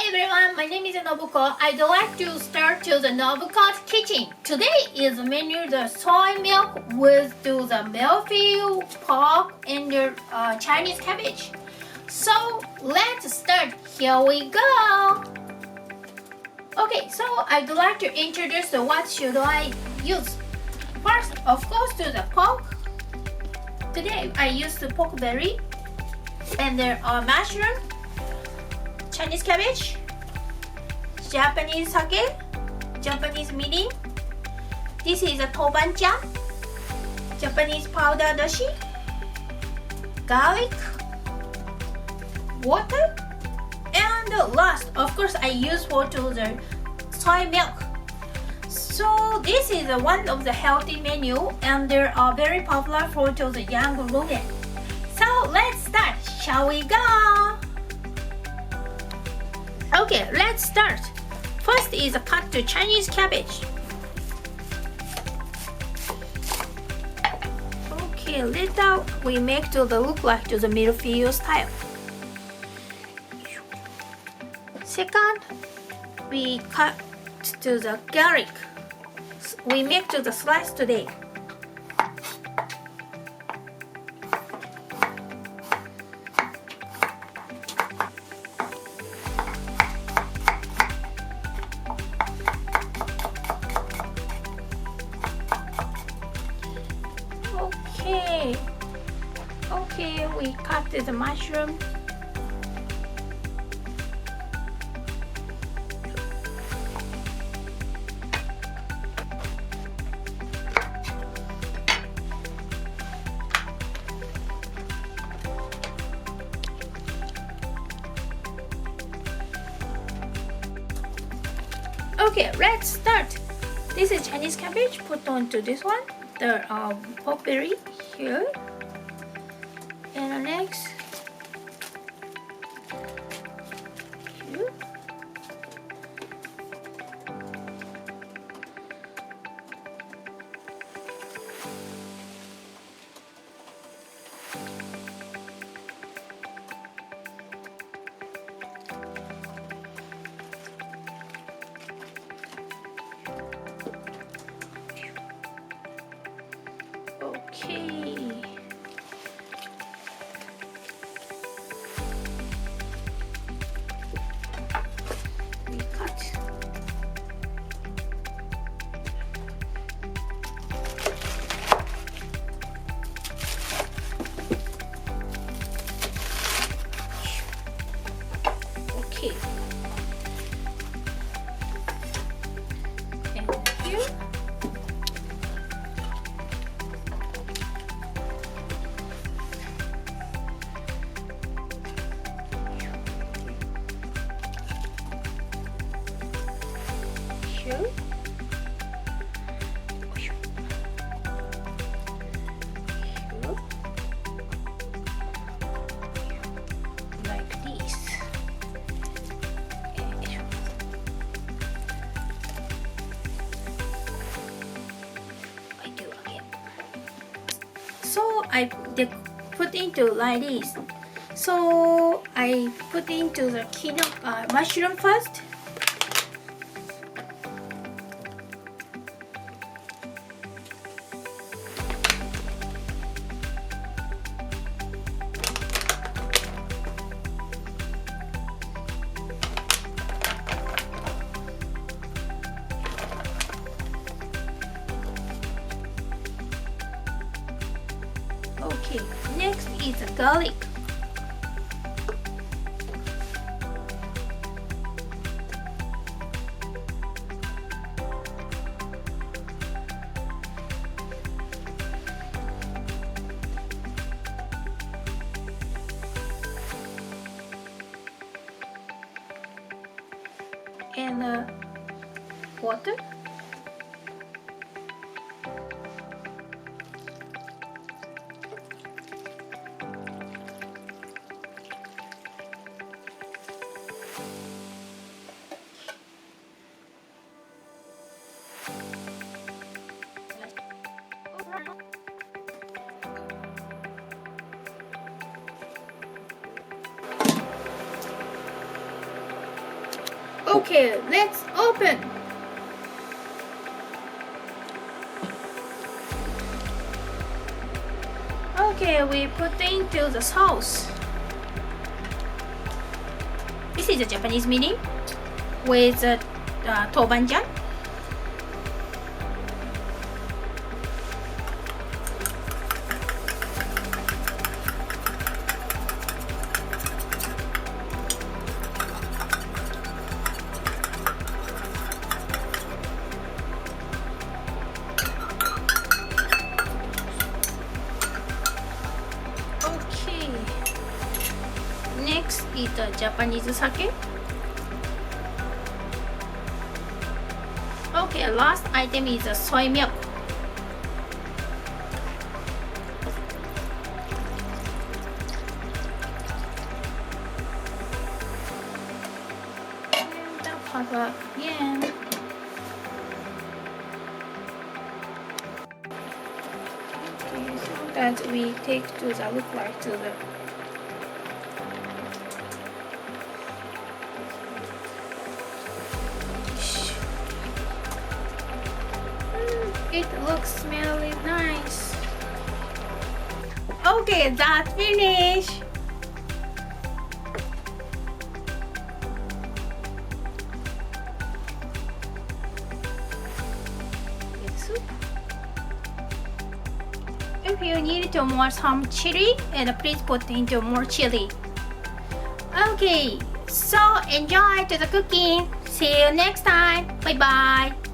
Hi everyone, my name is Nobuko. I'd like to start to the Nobuko's kitchen. Today is menu the soy milk with the Mille-Feuille pork and the Chinese cabbage. So let's start. Here we go. Okay, so I'd like to introduce what should I use. First, of course, to the pork. Today I use the pork belly and there are mushroom, Chinese cabbage, Japanese sake, Japanese mirin. This is a tobancha, Japanese powder dashi, garlic, water, and last, of course, I use for the soy milk. So this is one of the healthy menu, and they are very popular for the young women. So let's start. Shall we go? Okay, let's start. First is a cut to Chinese cabbage. Okay, later we make to the look like to the Mille-Feuille style. Second, we cut to the garlic. We make to the slice today. Okay, we cut the mushroom. Okay, let's start. This is Chinese cabbage. Put onto this one. The pork belly here. And next, here. Okay. We cut. Okay. And here. Like this. I do again. So I put into like this. So I put into the quinoa mushroom first. Okay, next is the garlic. And water. Okay, let's open. Okay, we put into the sauce. This is a Japanese mirin with tobanjan. Next is the Japanese sake. Okay, last item is the soy milk. And the cover again. Okay, so that we take to the look like to the it looks really nice. Okay, that's finished. If you need to more some chili, and please put into more chili. Okay, so enjoy to the cooking. See you next time. Bye bye.